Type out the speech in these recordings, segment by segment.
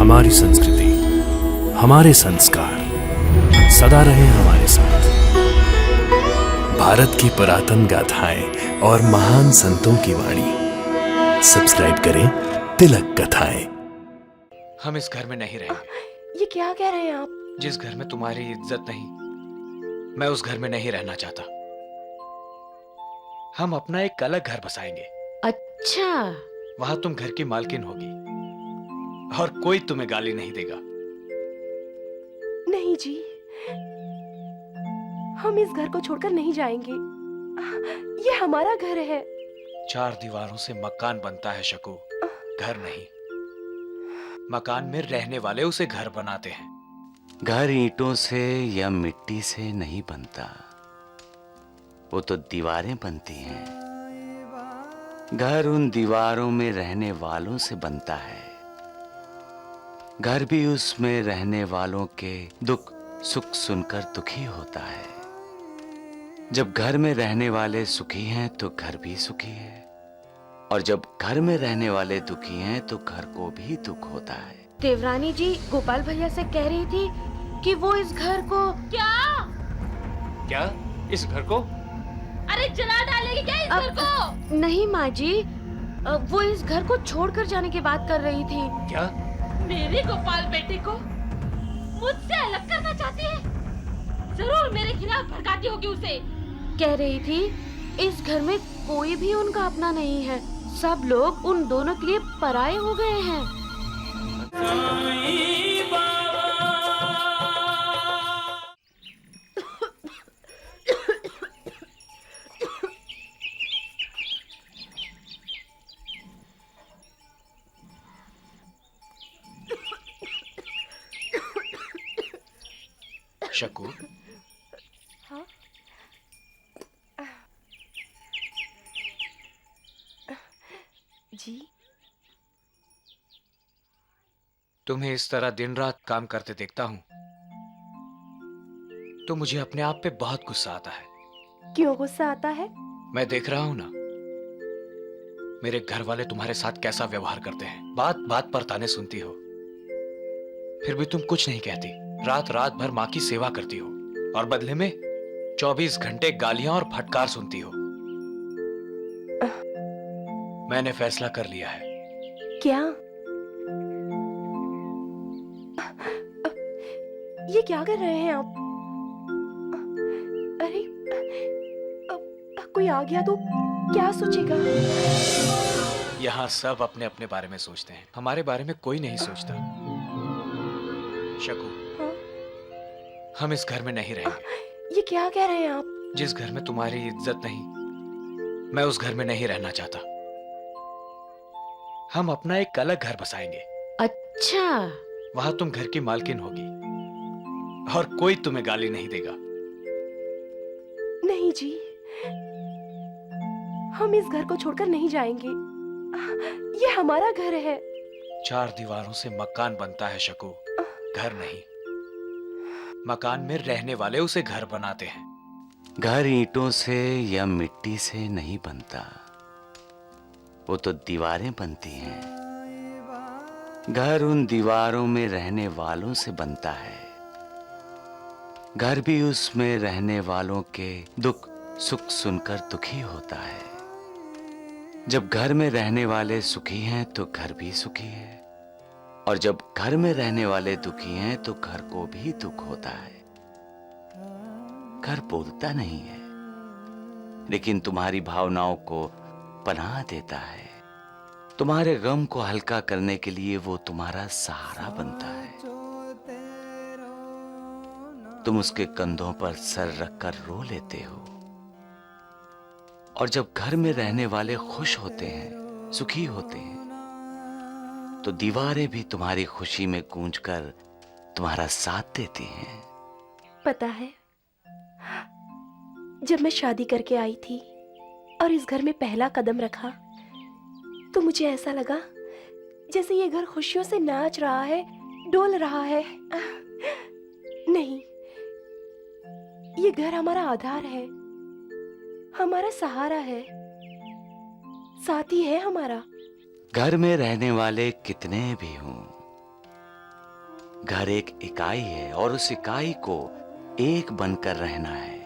हमारी संस्कृति, हमारे संस्कार सदा रहे हमारे साथ। भारत की पुरातन गाथाएं और महान संतों की वाणी। सब्सक्राइब करें तिलक कथाएं। हम इस घर में नहीं रहेंगे। ये क्या कह रहे हैं आप? जिस घर में तुम्हारी इज्जत नहीं, मैं उस घर में नहीं रहना चाहता। हम अपना एक अलग घर बसाएंगे। अच्छा, वहां तुम घर की मालकिन होगी और कोई तुम्हें गाली नहीं देगा। नहीं जी, हम इस घर को छोड़कर नहीं जाएंगे। ये हमारा घर है। 4 दीवारों से मकान बनता है शकू, घर नहीं। मकान में रहने वाले उसे घर बनाते हैं। घर ईंटों से या मिट्टी से नहीं बनता, वो तो दीवारें बनती हैं। घर उन दीवारों में रहने वालों से बनता है। घर भी उसमें रहने वालों के दुख सुख सुनकर दुखी होता है। जब घर में रहने वाले सुखी हैं तो घर भी सुखी है, और जब घर में रहने वाले दुखी हैं तो घर को भी दुख होता है। देवरानी जी गोपाल भैया से कह रही थी कि वो इस घर को क्या इस घर को? अरे जला डालेगी क्या इस घर को? नहीं माँ जी, वो इस घर को छोड़कर जाने की बात कर रही थी। क्या? मेरे गोपाल बेटे को मुझसे अलग करना चाहती है? जरूर मेरे खिलाफ भड़काती होगी उसे। कह रही थी इस घर में कोई भी उनका अपना नहीं है, सब लोग उन दोनों के लिए पराये हो गए हैं। शकू, हाँ? जी, तुम्हें इस तरह दिन रात काम करते देखता हूं तो मुझे अपने आप पे बहुत गुस्सा आता है। क्यों गुस्सा आता है? मैं देख रहा हूं ना, मेरे घर वाले तुम्हारे साथ कैसा व्यवहार करते हैं। बात बात पर ताने सुनती हो, फिर भी तुम कुछ नहीं कहती। रात रात भर माँ की सेवा करती हो और बदले में 24 घंटे गालियां और फटकार सुनती हो। मैंने फैसला कर लिया है। क्या? ये क्या कर रहे हैं आप? अरे, कोई आ गया तो क्या सोचेगा? यहाँ सब अपने अपने बारे में सोचते हैं, हमारे बारे में कोई नहीं सोचता। शकू, हाँ? हम इस घर में नहीं रहेंगे। ये क्या कह रहे हैं आप? जिस घर में तुम्हारी इज्जत नहीं, मैं उस घर में नहीं रहना चाहता। हम अपना एक अलग घर बसाएंगे। अच्छा, वहां तुम घर की मालकिन होगी और कोई तुम्हें गाली नहीं देगा। नहीं जी, हम इस घर को छोड़कर नहीं जाएंगे। ये हमारा घर है। 4 दीवारों से मकान बनता है शकू, घर नहीं। मकान में रहने वाले उसे घर बनाते हैं। घर ईंटों से या मिट्टी से नहीं बनता, वो तो दीवारें बनती हैं। घर उन दीवारों में रहने वालों से बनता है। घर भी उसमें रहने वालों के दुख सुख सुनकर दुखी होता है। जब घर में रहने वाले सुखी हैं तो घर भी सुखी है, और जब घर में रहने वाले दुखी हैं तो घर को भी दुख होता है। घर बोलता नहीं है, लेकिन तुम्हारी भावनाओं को पनाह देता है। तुम्हारे गम को हल्का करने के लिए वो तुम्हारा सहारा बनता है। तुम उसके कंधों पर सर रखकर रो लेते हो, और जब घर में रहने वाले खुश होते हैं, सुखी होते हैं, तो दीवारें भी तुम्हारी खुशी में गूंजकर तुम्हारा साथ देती हैं। पता है, जब मैं शादी करके आई थी और इस घर में पहला कदम रखा तो मुझे ऐसा लगा जैसे ये घर खुशियों से नाच रहा है, डोल रहा है। नहीं, ये घर हमारा आधार है, हमारा सहारा है, साथी है हमारा। घर में रहने वाले कितने भी हों, घर एक इकाई है और उस इकाई को एक बनकर रहना है,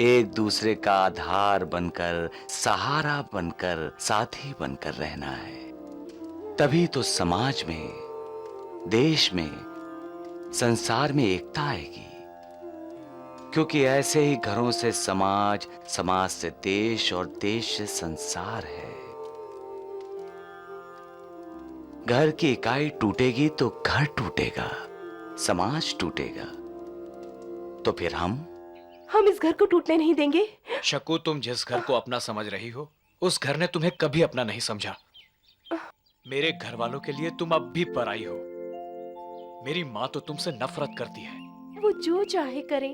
एक दूसरे का आधार बनकर, सहारा बनकर, साथी बनकर रहना है। तभी तो समाज में, देश में, संसार में एकता आएगी। क्योंकि ऐसे ही घरों से समाज, समाज से देश और देश से संसार है। घर की इकाई टूटेगी तो घर टूटेगा, समाज टूटेगा। तो फिर हम इस घर को टूटने नहीं देंगे। शकु, तुम जिस घर को अपना समझ रही हो, उस घर ने तुम्हें कभी अपना नहीं समझा। मेरे घर वालों के लिए तुम अब भी पराई हो। मेरी माँ तो तुमसे नफरत करती है। वो जो चाहे करें,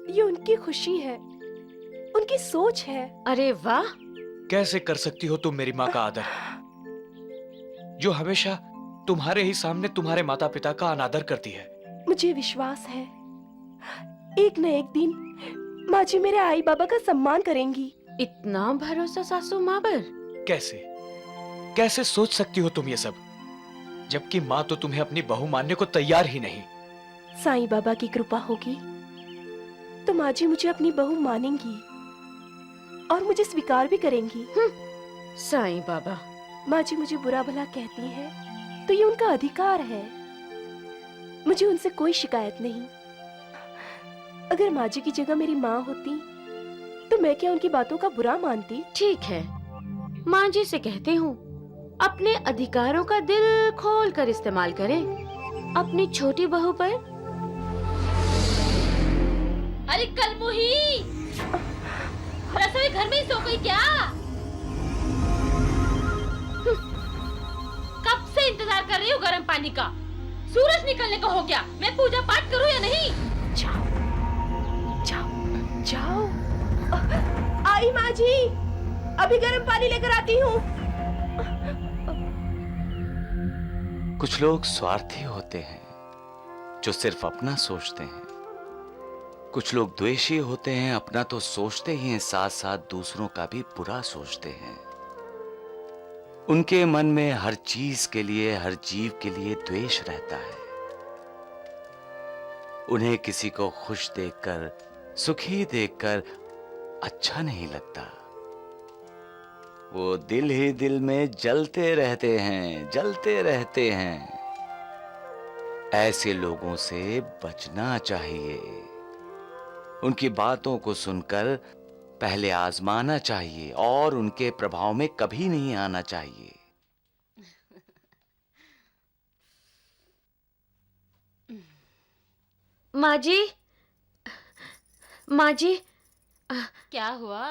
ये उनकी खुशी है, उनकी सोच है। अरे वाह, कैसे कर सकती हो तुम मेरी माँ का आदर, जो हमेशा तुम्हारे ही सामने तुम्हारे माता पिता का अनादर करती है। मुझे विश्वास है एक न एक दिन माँ जी मेरे आई बाबा का सम्मान करेंगी। इतना भरोसा सासू माँ पर? कैसे कैसे सोच सकती हो तुम ये सब, जबकि माँ तो तुम्हें अपनी बहू मानने को तैयार ही नहीं। साईं बाबा की कृपा होगी तो माँ जी मुझे अपनी बहू मानेंगी और मुझे स्वीकार भी करेंगी। साईं बाबा। माँ जी मुझे बुरा भला कहती हैं तो ये उनका अधिकार है, मुझे उनसे कोई शिकायत नहीं। अगर माँ जी की जगह मेरी माँ होती तो मैं क्या उनकी बातों का बुरा मानती? ठीक है, माँ जी से कहती हूँ अपने अधिकारों का दिल खोल कर इस्तेमाल करें अपनी छोटी बहू पर। अरे कलमुही, रसोई घर में ही सो गई क्या? कब से इंतजार कर रही हूँ गर्म पानी का। सूरज निकलने को हो गया, मैं पूजा पाठ करूँ या नहीं? जाओ जाओ जाओ। आई माँ जी, अभी गर्म पानी लेकर आती हूँ। कुछ लोग स्वार्थी होते हैं जो सिर्फ अपना सोचते हैं। कुछ लोग द्वेषी होते हैं, अपना तो सोचते ही हैं, साथ साथ दूसरों का भी बुरा सोचते हैं। उनके मन में हर चीज के लिए, हर जीव के लिए द्वेष रहता है। उन्हें किसी को खुश देखकर, सुखी देखकर अच्छा नहीं लगता। वो दिल ही दिल में जलते रहते हैं, जलते रहते हैं। ऐसे लोगों से बचना चाहिए। उनकी बातों को सुनकर पहले आजमाना चाहिए और उनके प्रभाव में कभी नहीं आना चाहिए। माँ जी, माँ जी। क्या हुआ?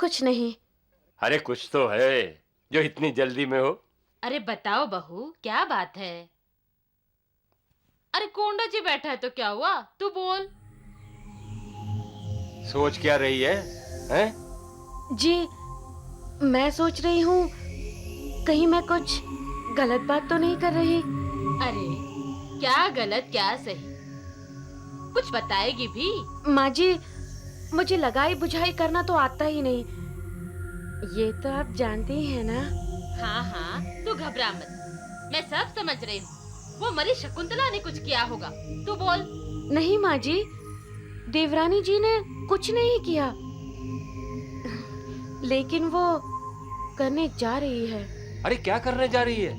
कुछ नहीं। अरे कुछ तो है जो इतनी जल्दी में हो। अरे बताओ बहू, क्या बात है? अरे कोंडा जी बैठा है तो क्या हुआ? तू बोल। सोच क्या रही है, हैं? जी, मैं सोच रही हूँ कहीं मैं कुछ गलत बात तो नहीं कर रही। अरे क्या गलत क्या सही, कुछ बताएगी भी? माँ जी, मुझे लगाई बुझाई करना तो आता ही नहीं, ये तो आप जानती ही हैं ना। हाँ हाँ, तू घबरा मत, मैं सब समझ रही हूँ। वो मरी शकुंतला ने कुछ किया होगा, तू बोल। नहीं माँ जी, देवरानी जी ने कुछ नहीं किया, लेकिन वो करने जा रही है। अरे क्या करने जा रही है?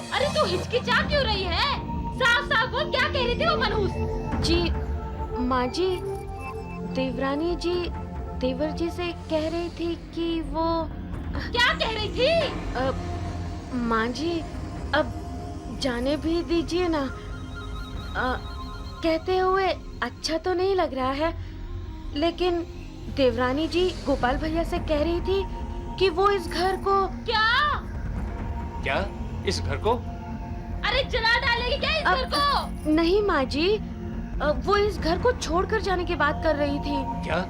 अरे तू हिचकिचा क्यों रही है? साफ साफ बोल, क्या कह रही थी वो मनहूस? जी माँ जी, देवरानी जी देवर जी से कह रही थी कि वो। क्या कह रही थी? माँ जी, अब जाने भी दीजिए ना। कहते हुए अच्छा तो नहीं लग रहा है, लेकिन देवरानी जी गोपाल भैया से कह रही थी कि वो इस घर को। क्या इस घर को? अरे जला डालेगी क्या इस घर को? नहीं माँ जी, वो इस घर को छोड़कर जाने की बात कर रही थी। क्या?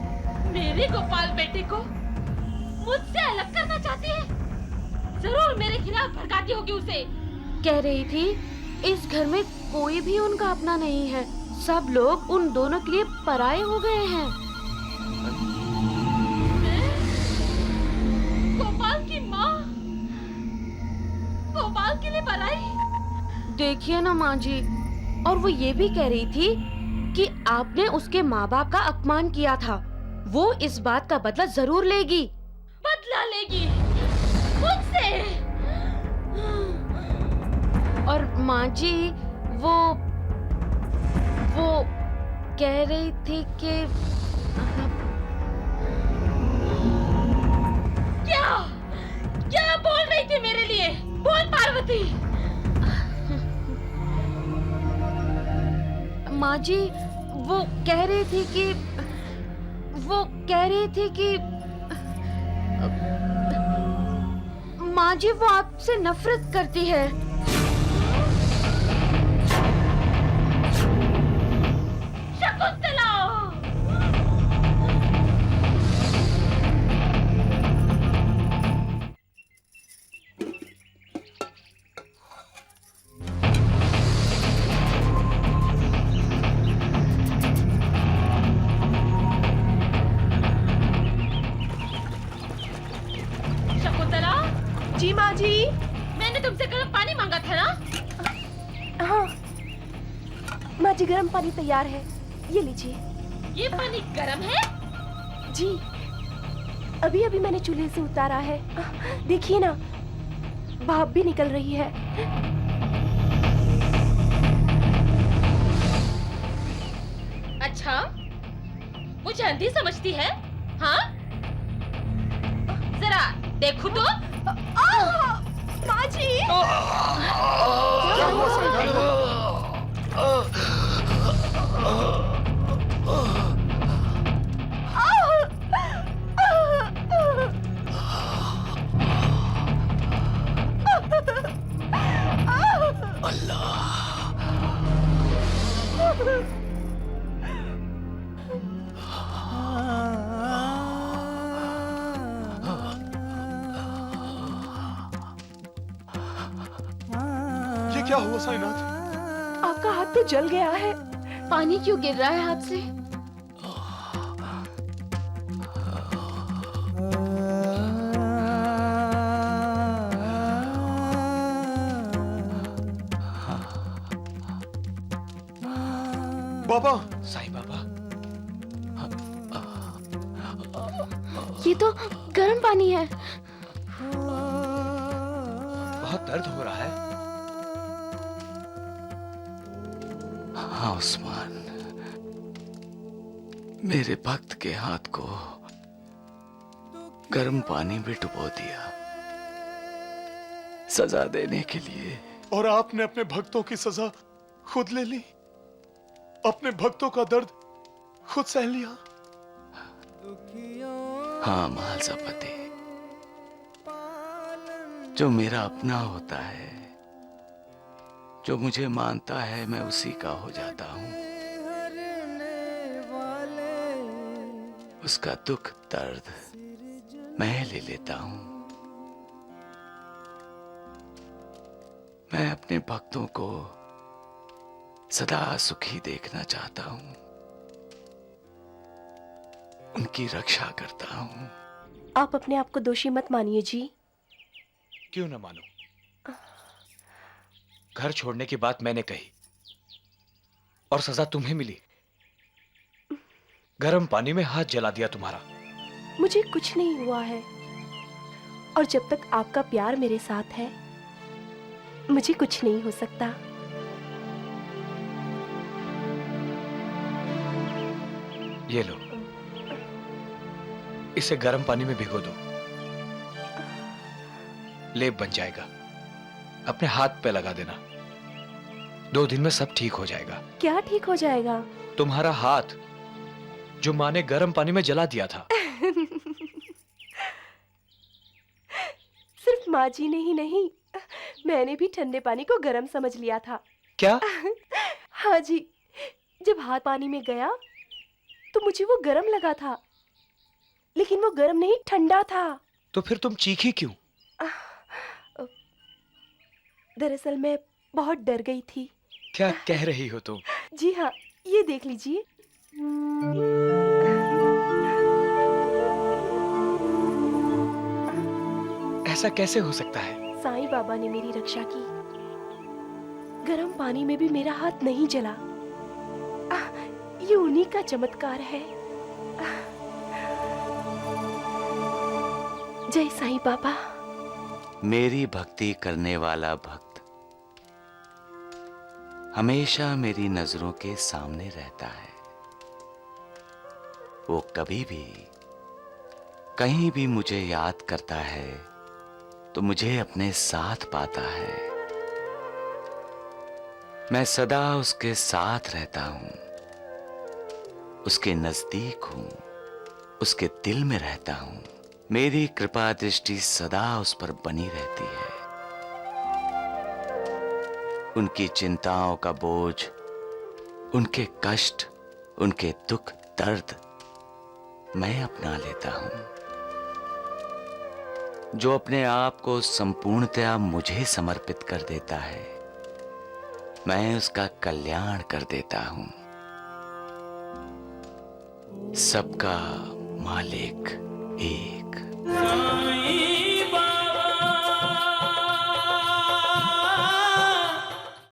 मेरे गोपाल बेटे को मुझसे अलग करना चाहती है? जरूर मेरे खिलाफ भड़काती होगी उसे। कह रही थी इस घर में कोई भी उनका अपना नहीं है, सब लोग उन दोनों के लिए पराये हो गए हैं। गोपाल की माँ, गोपाल अकेले पर आई। देखिए ना माँ जी, और वो ये भी कह रही थी कि आपने उसके माँ बाप का अपमान किया था। वो इस बात का बदला जरूर लेगी। बदला लेगी मुझसे। और माँ जी वो कह रही थी कि क्या क्या बोल रही थी मेरे लिए? बोल पार्वती। माँ जी वो कह रही थी कि माँ जी वो आपसे नफरत करती है। शकुंतला। शकुंतला, जी माँ जी। मैंने तुमसे गर्म पानी मांगा था ना? हाँ माँ जी, गर्म पानी तैयार है, ये लीजिए। ये पानी गर्म है? जी, अभी अभी मैंने चूल्हे से उतारा है। देखिए ना, भाप भी निकल रही है। अच्छा, मुझे अंधी समझती है? हाँ? जरा देखो तो। माँ जी। ये क्या हुआ साईनाथ? आपका हाथ तो जल गया है। पानी क्यों गिर रहा है हाथ से? बाबा। साईं बाबा, ये तो गर्म पानी है। बहुत दर्द हो रहा है। हाँ उस्मान, मेरे भक्त के हाथ को गर्म पानी में डुबो दिया सजा देने के लिए। और आपने अपने भक्तों की सजा खुद ले ली, अपने भक्तों का दर्द खुद सह लिया। हाँ महालसापति, जो मेरा अपना होता है, जो मुझे मानता है, मैं उसी का हो जाता हूं। उसका दुख दर्द मैं ले लेता हूं। मैं अपने भक्तों को सदा सुखी देखना चाहता हूं, उनकी रक्षा करता हूं। आप अपने आप को दोषी मत मानिए जी। क्यों न मानूं? घर छोड़ने की बात मैंने कही और सजा तुम्हें मिली। गर्म पानी में हाथ जला दिया तुम्हारा। मुझे कुछ नहीं हुआ है, और जब तक आपका प्यार मेरे साथ है, मुझे कुछ नहीं हो सकता। ये लो, इसे गर्म पानी में भिगो दो, लेप बन जाएगा। अपने हाथ पे लगा देना, 2 दिन में सब ठीक हो जाएगा। क्या ठीक हो जाएगा? तुम्हारा हाथ जो माँ ने गर्म पानी में जला दिया था। सिर्फ माँ जी ने ही नहीं, मैंने भी ठंडे पानी को गर्म समझ लिया था। क्या? हाँ जी, जब हाथ पानी में गया तो मुझे वो गर्म लगा था, लेकिन वो गर्म नहीं, ठंडा था। तो फिर तुम चीखी क्यों? दरअसल मैं बहुत डर गई थी। क्या कह रही हो तुम? जी हाँ, ये देख लीजिए। ऐसा कैसे हो सकता है? साईं बाबा ने मेरी रक्षा की। गर्म पानी में भी मेरा हाथ नहीं जला। ये उन्हीं का चमत्कार है। जय साईं बाबा। मेरी भक्ति करने वाला भक्त हमेशा मेरी नजरों के सामने रहता है। वो कभी भी कहीं भी मुझे याद करता है तो मुझे अपने साथ पाता है। मैं सदा उसके साथ रहता हूं, उसके नजदीक हूं, उसके दिल में रहता हूं। मेरी कृपा दृष्टि सदा उस पर बनी रहती है। उनकी चिंताओं का बोझ, उनके कष्ट, उनके दुख दर्द मैं अपना लेता हूं। जो अपने आप को संपूर्णतया मुझे समर्पित कर देता है, मैं उसका कल्याण कर देता हूं। सबका मालिक एक।